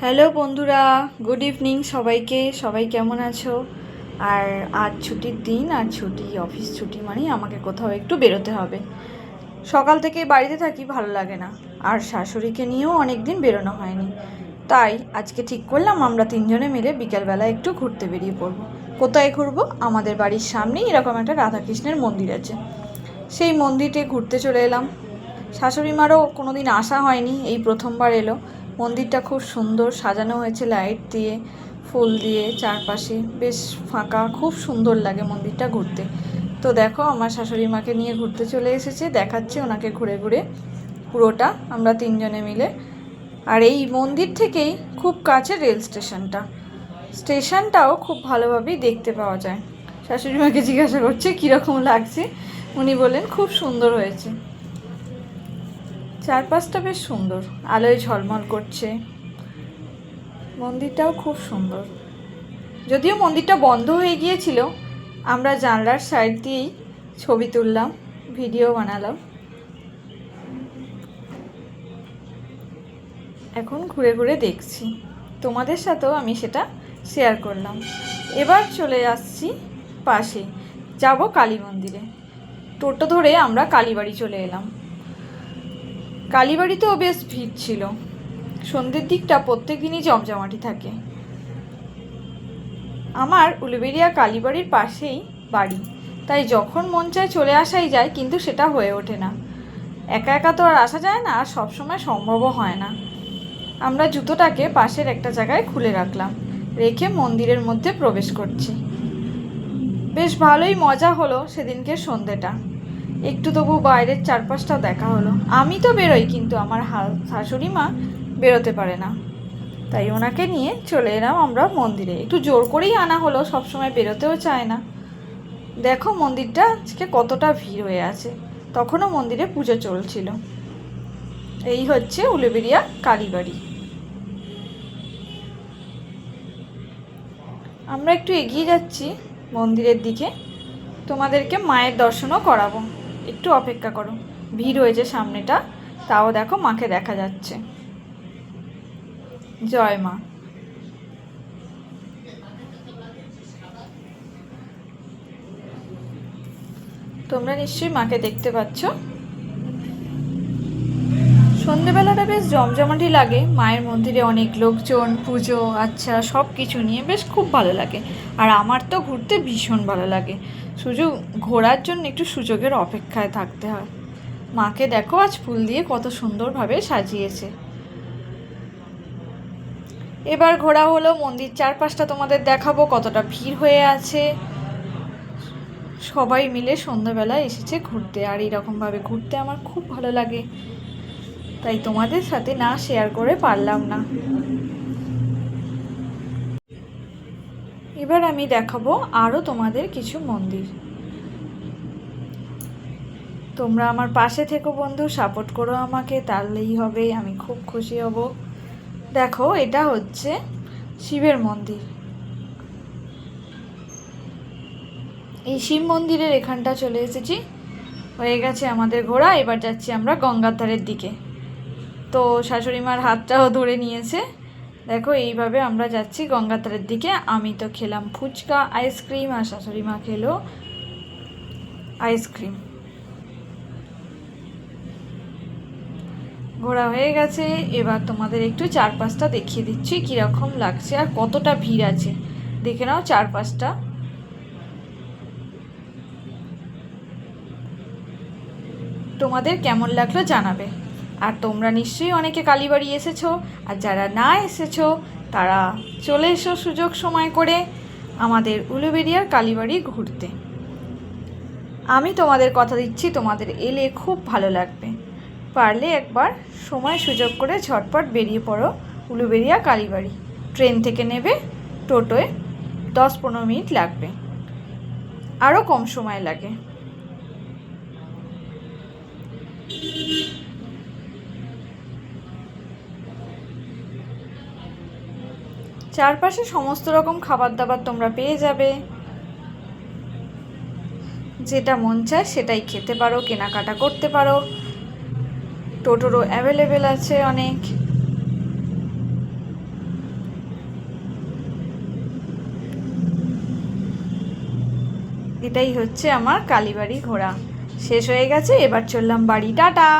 Hello বন্ধুরা, good evening সবাইকে। সবাই কেমন আছো? আর আজ ছুটির দিন, আর ছুটি, অফিস ছুটি মানেই আমাকে কোথাও একটু বেরোতে হবে। সকাল থেকে বাড়িতে থাকি, ভালো লাগে না, আর শাশুড়িকে নিয়েও অনেক দিন বেরোনো হয়নি। তাই আজকে ঠিক করলাম আমরা তিনজনে মিলে বিকেলবেলা একটু ঘুরতে বেরিয়ে পড়বো। কোথায় ঘুরবো? আমাদের বাড়ির সামনেই এরকম একটা রাধাকৃষ্ণের মন্দির আছে, সেই মন্দিরে ঘুরতে চলে এলাম। শাশুড়ি মারও কোনো দিন আসা হয়নি, এই প্রথমবার এলো। মন্দিরটা খুব সুন্দর সাজানো হয়েছে লাইট দিয়ে, ফুল দিয়ে, চারপাশে বেশ ফাঁকা, খুব সুন্দর লাগে মন্দিরটা ঘুরতে। তো দেখো, আমার শাশুড়ি মাকে নিয়ে ঘুরতে চলে এসেছে, দেখাচ্ছে ওনাকে ঘুরে ঘুরে পুরোটা আমরা তিনজনে মিলে। আর এই মন্দির থেকেই খুব কাছে রেল স্টেশনটাও খুব ভালোভাবেই দেখতে পাওয়া যায়। শাশুড়ি মাকে জিজ্ঞাসা করছে কীরকম লাগছে, উনি বললেন খুব সুন্দর হয়েছে। চারপাশটা বেশ সুন্দর, আলোয় ঝলমল করছে, মন্দিরটাও খুব সুন্দর। যদিও মন্দিরটা বন্ধ হয়ে গিয়েছিল, আমরা জানলার সাইড দিয়েই ছবি তুললাম, ভিডিও বানালাম। এখন ঘুরে ঘুরে দেখছি, তোমাদের সাথেও আমি সেটা শেয়ার করলাম। এবার চলে আসছি পাশে, যাব কালী মন্দিরে। টোটো ধরে আমরা কালীবাড়ি চলে এলাম। কালীবাড়িতেও বেশ ভিড় ছিল, সন্ধ্যের দিকটা প্রত্যেক দিনই জমজমাটি থাকে। আমার উলুবেড়িয়া কালীবাড়ির পাশেই বাড়ি, তাই যখন মন চায় চলে আসাই যায়, কিন্তু সেটা হয়ে ওঠে না। একা একা তো আর আসা যায় না, আর সবসময় সম্ভবও হয় না। আমরা জুতোটাকে পাশের একটা জায়গায় খুলে রাখলাম, রেখে মন্দিরের মধ্যে প্রবেশ করছি। বেশ ভালোই মজা হলো সেদিনকে সন্ধ্যেটা, একটু তবু বাইরের চারপাশটা দেখা হলো। আমি তো বেরোই, কিন্তু আমার শাশুড়ি মা বেরোতে পারে না, তাই ওনাকে নিয়ে চলে এলাম আমরা মন্দিরে। একটু জোর করেই আনা হলো, সবসময় বেরোতেও চায় না। দেখো মন্দিরটা আজকে কতটা ভিড় হয়ে আছে, তখনও মন্দিরে পুজো চলছিল। এই হচ্ছে উলুবেড়িয়া কালীবাড়ি। আমরা একটু এগিয়ে যাচ্ছি মন্দিরের দিকে, তোমাদেরকে মায়ের দর্শনও করাবো, একটু অপেক্ষা করো। ভিড় হয়েছে সামনেটা, তাও দেখো মাকে দেখা যাচ্ছে। জয় মা। তোমরা নিশ্চয়ই মাকে দেখতে পাচ্ছ। সন্ধেবেলাটা বেশ জমজমাটি লাগে, মায়ের মন্দিরে অনেক লোকজন, পুজো আচ্ছা সব কিছু নিয়ে বেশ খুব ভালো লাগে। আর আমার তো ঘুরতে ভীষণ ভালো লাগে, সুযোগ ঘোরার জন্য একটু সুযোগের অপেক্ষায় থাকতে হয়। মাকে দেখো আজ ফুল দিয়ে কত সুন্দরভাবে সাজিয়েছে। এবার ঘোরা হলো, মন্দির চারপাশটা তোমাদের দেখাবো কতটা ভিড় হয়ে আছে। সবাই মিলে সন্ধ্যাবেলায় এসেছে ঘুরতে, আর এইরকমভাবে ঘুরতে আমার খুব ভালো লাগে, তাই তোমাদের সাথে না শেয়ার করে পারলাম না। এবার আমি দেখাবো আরও তোমাদের কিছু মন্দির। তোমরা আমার পাশে থেকো বন্ধু, সাপোর্ট করো আমাকে, তাহলেই হবে, আমি খুব খুশি হব। দেখো এটা হচ্ছে শিবের মন্দির। এই শিব মন্দিরের এখানটা চলে এসেছি, হয়ে গেছে আমাদের ঘোরা। এবার যাচ্ছি আমরা গঙ্গার ধারের দিকে। তো শাশুড়ি মার হাতটাও ধরে নিয়েছে, দেখো এইভাবে আমরা যাচ্ছি গঙ্গার ধারের দিকে। আমি তো খেলাম ফুচকা আইসক্রিম, আর শাশুড়ি মা খেলো আইসক্রিম। ঘোরা হয়ে গেছে, এবার তোমাদের একটু চারপাশটা দেখিয়ে দিচ্ছি কীরকম লাগছে আর কতটা ভিড় আছে। দেখে নাও চারপাশটা। তোমাদের কেমন লাগলো জানাবে। আর তোমরা নিশ্চয়ই অনেকে কালীবাড়ি এসেছো, আর যারা না এসেছো তারা চলে এসো সুযোগ সময় করে আমাদের উলুবেড়িয়ার কালীবাড়ি ঘুরতে। আমি তোমাদের কথা দিচ্ছি, তোমাদের এলে খুব ভালো লাগবে। পারলে একবার সময় সুযোগ করে ঝটপট বেরিয়ে পড়ো উলুবেড়িয়া কালীবাড়ি। ট্রেন থেকে নেবে, টোটোয় 10-15 মিনিট লাগবে, আরও কম সময় লাগে। চারপাশে সমস্ত রকম খাবার দাবার তোমরা পেয়ে যাবে, যেটা মন চায় সেটাই খেতে পারো, কেনাকাটা করতে পারো। টোটোরও অ্যাভেলেবেল আছে অনেক। এটাই হচ্ছে আমার কালীবাড়ি ঘোরা শেষ হয়ে গেছে, এবার চললাম বাড়ি, টাটা।